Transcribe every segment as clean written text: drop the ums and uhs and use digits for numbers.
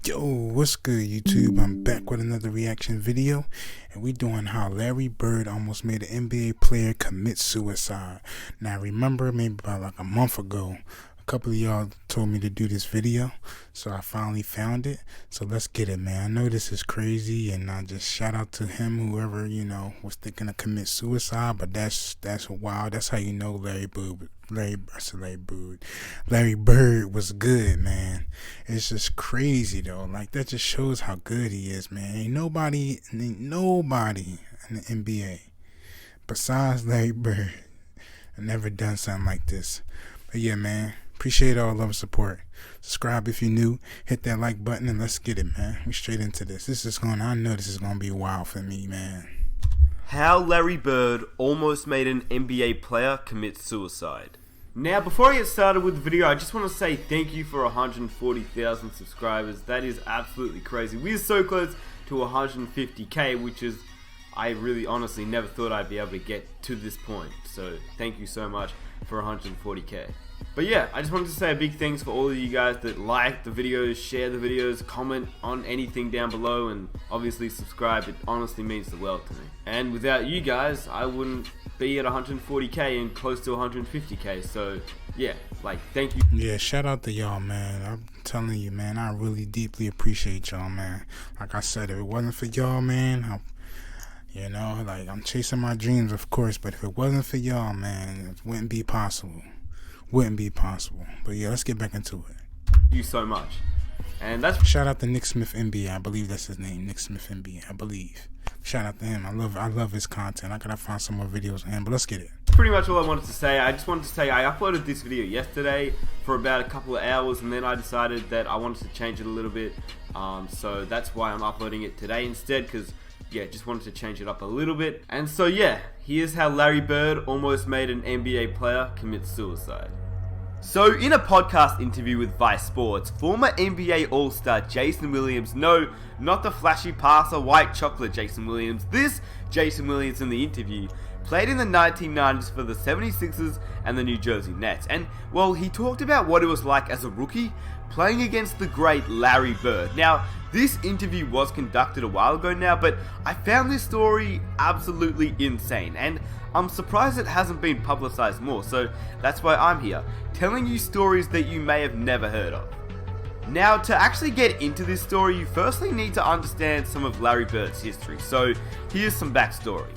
Yo, what's good, YouTube? I'm back with another reaction video, and we doing how Larry Bird almost made an NBA player commit suicide. Now, remember, maybe about like a month ago, a couple of y'all told me to do this video, so I finally found it. So let's get it, man. I know this is crazy, and I just shout out to him, whoever was thinking of commit suicide. But that's wild. That's how you know Larry Bird was good, man. It's just crazy though. Like, that just shows how good he is, man. Ain't nobody in the NBA besides Larry Bird never done something like this. But yeah, man, appreciate all love and support. Subscribe if you're new, hit that like button, and let's get it, man. We straight into this. I know this is gonna be wild for me, man. How Larry Bird almost made an NBA player commit suicide. Now, before I get started with the video, I just want to say thank you for 140,000 subscribers. That is absolutely crazy. We are so close to 150k, which is, I really honestly never thought I'd be able to get to this point. So thank you so much for 140k. But yeah, I just wanted to say a big thanks for all of you guys that like the videos, share the videos, comment on anything down below, and obviously subscribe. It honestly means the world to me. And without you guys, I wouldn't be at 140k and close to 150k. So yeah, like, thank you. Yeah, shout out to y'all, man. I'm telling you, man, I really deeply appreciate y'all, man. Like I said, if it wasn't for y'all, man, I'm chasing my dreams, of course, but if it wasn't for y'all, man, it wouldn't be possible. But yeah, let's get back into it. Thank you so much. And that's shout out to Nick Smith NBA. I believe that's his name, Nick Smith NBA. I believe. Shout out to him. I love his content. I gotta find some more videos of him, but let's get it. Pretty much all I wanted to say. I just wanted to say I uploaded this video yesterday for about a couple of hours, and then I decided that I wanted to change it a little bit. So that's why I'm uploading it today instead, because yeah, just wanted to change it up a little bit. And so yeah, here's how Larry Bird almost made an NBA player commit suicide. So in a podcast interview with Vice Sports, former NBA All-Star Jason Williams, no, not the flashy passer, white chocolate Jason Williams, this Jason Williams in the interview, played in the 1990s for the 76ers and the New Jersey Nets. And, well, he talked about what it was like as a rookie, playing against the great Larry Bird. Now, this interview was conducted a while ago now, but I found this story absolutely insane, and I'm surprised it hasn't been publicized more, so that's why I'm here, telling you stories that you may have never heard of. Now, to actually get into this story, you firstly need to understand some of Larry Bird's history, so here's some backstory.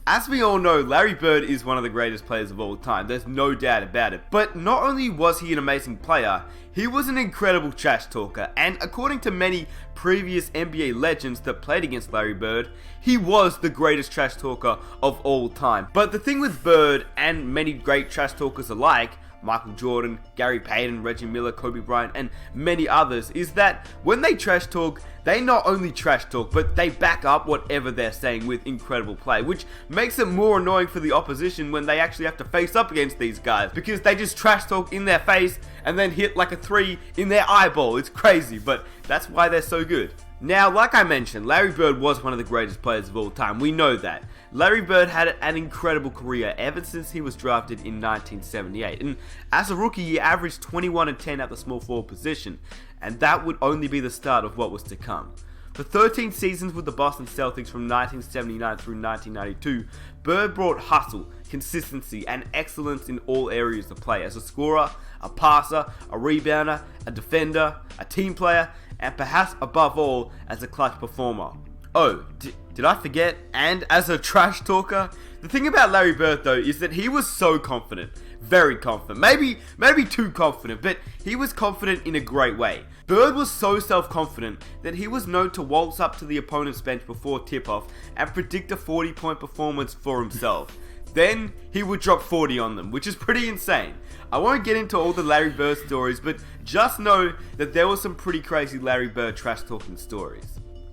As we all know, Larry Bird is one of the greatest players of all time, there's no doubt about it. But not only was he an amazing player, he was an incredible trash talker, and according to many previous NBA legends that played against Larry Bird, he was the greatest trash talker of all time. But the thing with Bird, and many great trash talkers alike, Michael Jordan, Gary Payton, Reggie Miller, Kobe Bryant, and many others, is that when they trash talk, they not only trash talk, but they back up whatever they're saying with incredible play, which makes it more annoying for the opposition when they actually have to face up against these guys, because they just trash talk in their face and then hit like a 3 in their eyeball. It's crazy, but that's why they're so good. Now, like I mentioned, Larry Bird was one of the greatest players of all time. We know that. Larry Bird had an incredible career ever since he was drafted in 1978. And as a rookie, he averaged 21 and 10 at the small forward position. And that would only be the start of what was to come. For 13 seasons with the Boston Celtics from 1979 through 1992, Bird brought hustle, consistency, and excellence in all areas of play as a scorer, a passer, a rebounder, a defender, a team player, and perhaps above all, as a clutch performer. Oh, did I forget? And as a trash talker? The thing about Larry Bird though is that he was so confident. Very confident. Maybe too confident, but he was confident in a great way. Bird was so self-confident that he was known to waltz up to the opponent's bench before tip-off and predict a 40-point performance for himself. Then he would drop 40 on them, which is pretty insane. I won't get into all the Larry Bird stories, but just know that there were some pretty crazy Larry Bird trash talking stories.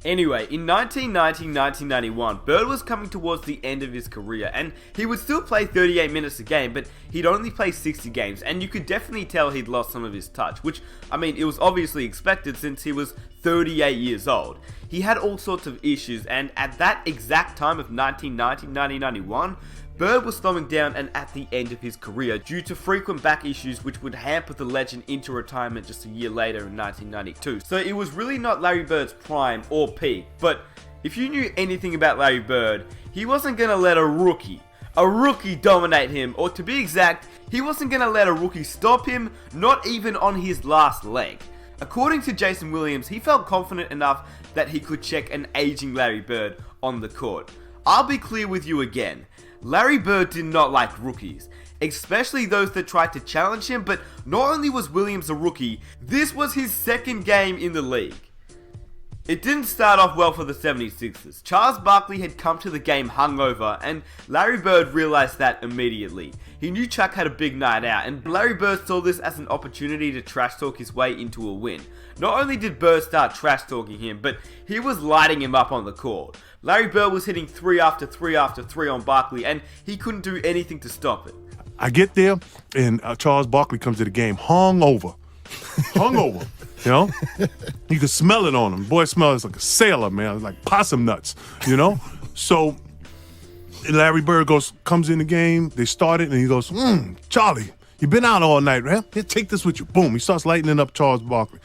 Anyway, in 1990-1991, Bird was coming towards the end of his career, and he would still play 38 minutes a game, but he'd only play 60 games, and you could definitely tell he'd lost some of his touch, which, I mean, it was obviously expected since he was 38 years old. He had all sorts of issues, and at that exact time of 1990-1991, Bird was slowing down and at the end of his career due to frequent back issues which would hamper the legend into retirement just a year later in 1992. So it was really not Larry Bird's prime or peak, but if you knew anything about Larry Bird, he wasn't going to let a rookie dominate him, or to be exact, he wasn't going to let a rookie stop him, not even on his last leg. According to Jason Williams, he felt confident enough that he could check an aging Larry Bird on the court. I'll be clear with you again. Larry Bird did not like rookies, especially those that tried to challenge him, but not only was Williams a rookie, this was his second game in the league. It didn't start off well for the 76ers. Charles Barkley had come to the game hungover, and Larry Bird realized that immediately. He knew Chuck had a big night out, and Larry Bird saw this as an opportunity to trash talk his way into a win. Not only did Bird start trash talking him, but he was lighting him up on the court. Larry Bird was hitting 3 after 3 after 3 on Barkley, and he couldn't do anything to stop it. I get there, and Charles Barkley comes to the game hungover. You know, you can smell it on him. Boy smells like a sailor, man. It's like possum nuts, you know. So Larry Bird comes in the game. They started, and he goes, Charlie, you've been out all night, right? Here, take this with you. Boom. He starts lightening up Charles Barkley.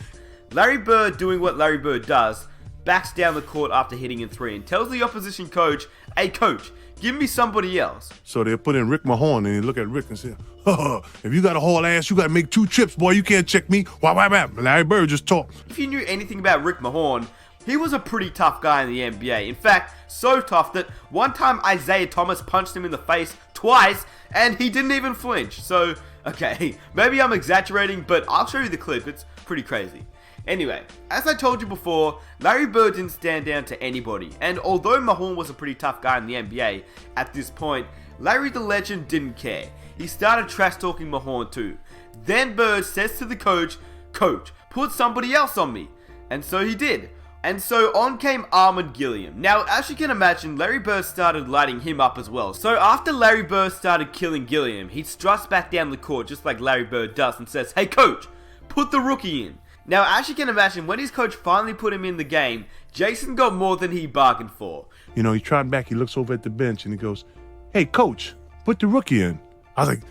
Larry Bird, doing what Larry Bird does, backs down the court after hitting in 3 and tells the opposition coach, "Hey, coach, give me somebody else." So they put in Rick Mahorn, and they look at Rick and say, if you got a whole ass, you got to make 2 trips, boy. You can't check me. Why? Larry Bird just talked. If you knew anything about Rick Mahorn, he was a pretty tough guy in the NBA. In fact, so tough that one time Isaiah Thomas punched him in the face twice, and he didn't even flinch. So, okay, maybe I'm exaggerating, but I'll show you the clip. It's pretty crazy. Anyway, as I told you before, Larry Bird didn't stand down to anybody, and although Mahorn was a pretty tough guy in the NBA, at this point, Larry the Legend didn't care. He started trash talking Mahorn too. Then Bird says to the coach, "Coach, put somebody else on me." And so he did. And so on came Armand Gilliam. Now, as you can imagine, Larry Bird started lighting him up as well. So after Larry Bird started killing Gilliam, he struts back down the court just like Larry Bird does and says, "Hey coach, put the rookie in." Now, as you can imagine, when his coach finally put him in the game, Jason got more than he bargained for. You know, he tried back, he looks over at the bench, and he goes, "Hey, coach, put the rookie in." I was like,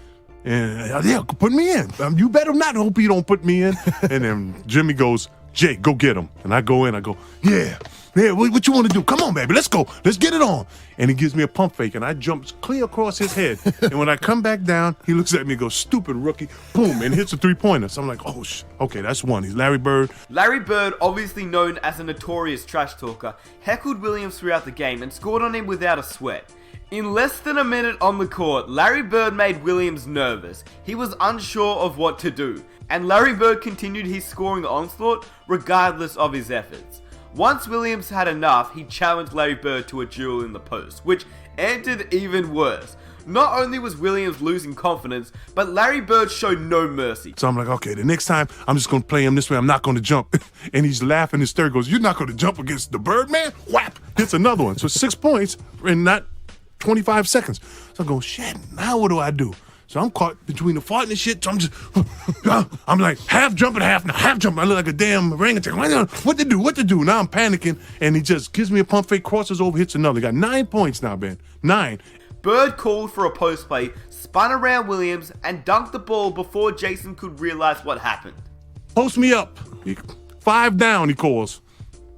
yeah, put me in. You better not hope you don't put me in. And then Jimmy goes, "Jay, go get him." And I go in, I go, yeah, what you want to do? Come on, baby, let's go. Let's get it on. And he gives me a pump fake, and I jump clear across his head. And when I come back down, he looks at me and goes, "Stupid rookie," boom, and hits a 3-pointer. So I'm like, oh, okay, that's one. He's Larry Bird. Larry Bird, obviously known as a notorious trash talker, heckled Williams throughout the game and scored on him without a sweat. In less than a minute on the court, Larry Bird made Williams nervous. He was unsure of what to do, and Larry Bird continued his scoring onslaught regardless of his efforts. Once Williams had enough, he challenged Larry Bird to a duel in the post, which ended even worse. Not only was Williams losing confidence, but Larry Bird showed no mercy. So I'm like, okay, the next time I'm just going to play him this way. I'm not going to jump. And he's laughing hysterically. Goes, "You're not going to jump against the Birdman?" Whap! Hits another one. So 6 points in not 25 seconds. So I go, shit, now what do I do? So I'm caught between the fart and the shit. So I'm just, I'm like half jumping, half jumping. I look like a damn orangutan. What to do? Now I'm panicking. And he just gives me a pump fake, crosses over, hits another. Got 9 points now, Ben. 9. Bird called for a post play, spun around Williams, and dunked the ball before Jason could realize what happened. "Post me up." 5 down, he calls.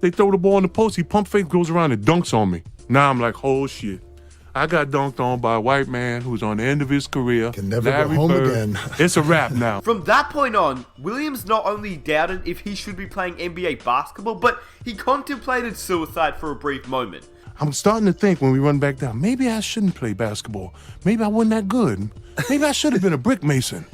They throw the ball in the post. He pump fake, goes around and dunks on me. Now I'm like, oh shit. I got dunked on by a white man who's on the end of his career. Can never go home again. It's a wrap now. From that point on, Williams not only doubted if he should be playing NBA basketball, but he contemplated suicide for a brief moment. I'm starting to think when we run back down, maybe I shouldn't play basketball. Maybe I wasn't that good. Maybe I should have been a brick mason.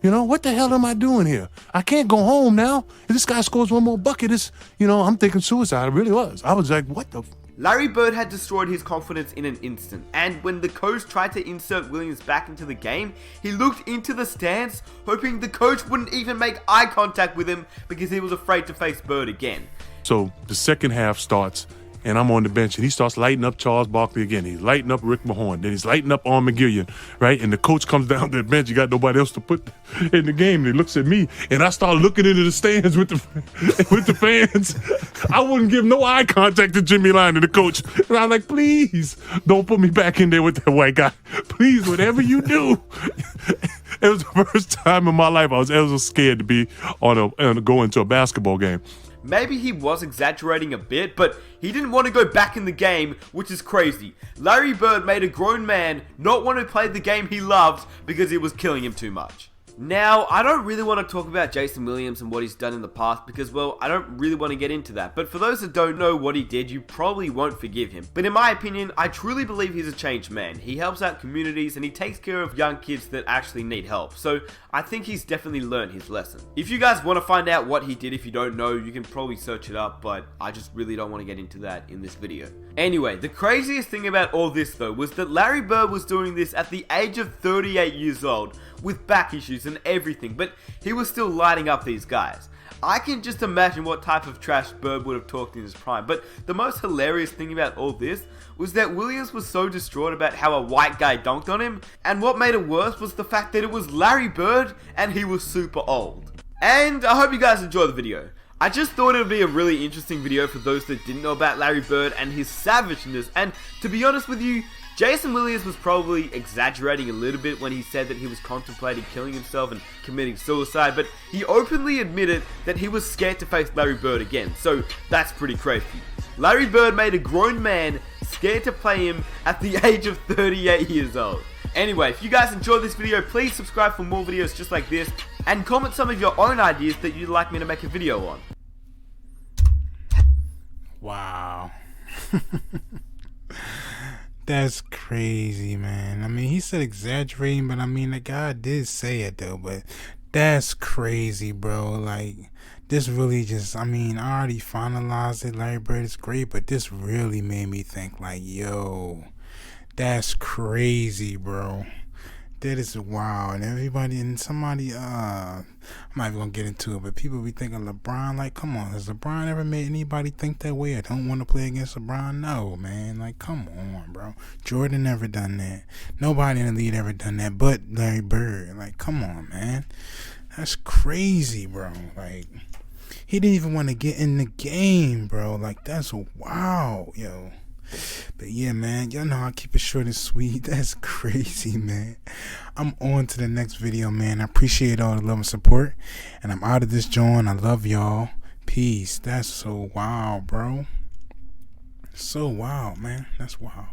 You know, what the hell am I doing here? I can't go home now. If this guy scores one more bucket, I'm thinking suicide. It really was. I was like, what the... Larry Bird had destroyed his confidence in an instant, and when the coach tried to insert Williams back into the game, he looked into the stands, hoping the coach wouldn't even make eye contact with him because he was afraid to face Bird again. So the second half starts, and I'm on the bench, and he starts lighting up Charles Barkley again. He's lighting up Rick Mahorn. Then he's lighting up Arm McGillian, right? And the coach comes down to the bench. You got nobody else to put in the game. And he looks at me, and I start looking into the stands with the fans. I wouldn't give no eye contact to Jimmy Lyon and the coach. And I'm like, please, don't put me back in there with that white guy. Please, whatever you do. It was the first time in my life I was ever scared to be go into a basketball game. Maybe he was exaggerating a bit, but he didn't want to go back in the game, which is crazy. Larry Bird made a grown man not want to play the game he loves because it was killing him too much. Now, I don't really want to talk about Jason Williams and what he's done in the past because, well, I don't really want to get into that. But for those that don't know what he did, you probably won't forgive him. But in my opinion, I truly believe he's a changed man. He helps out communities and he takes care of young kids that actually need help. So I think he's definitely learned his lesson. If you guys want to find out what he did, if you don't know, you can probably search it up, but I just really don't want to get into that in this video. Anyway, the craziest thing about all this though was that Larry Bird was doing this at the age of 38 years old with back issues and everything, but he was still lighting up these guys. I can just imagine what type of trash Bird would have talked in his prime, but the most hilarious thing about all this was that Williams was so distraught about how a white guy dunked on him, and what made it worse was the fact that it was Larry Bird and he was super old. And I hope you guys enjoy the video. I just thought it would be a really interesting video for those that didn't know about Larry Bird and his savageness, and to be honest with you, Jason Williams was probably exaggerating a little bit when he said that he was contemplating killing himself and committing suicide, but he openly admitted that he was scared to face Larry Bird again, so that's pretty crazy. Larry Bird made a grown man scared to play him at the age of 38 years old. Anyway, if you guys enjoyed this video, please subscribe for more videos just like this, and comment some of your own ideas that you'd like me to make a video on. Wow. That's crazy, man. I mean, he said exaggerating, but I mean, the guy did say it though, but that's crazy, bro. Like, this really just, I mean, I already finalized it. Larry Bird is great, but this really made me think like, yo, that's crazy, bro. That is wild. And everybody and somebody, I'm not even gonna get into it, but people be thinking LeBron, like, come on, has LeBron ever made anybody think that way? I don't want to play against LeBron. No, man. Like, come on, bro. Jordan never done that. Nobody in the league ever done that but Larry Bird. Like, come on, man. That's crazy, bro. Like, he didn't even want to get in the game, bro. Like, that's wow, yo. But yeah, man, y'all know I keep it short and sweet. That's crazy, man. I'm on to the next video, man. I appreciate all the love and support, and I'm out of this joint. I love y'all. Peace. That's so wild, bro. So wild, man. That's wild.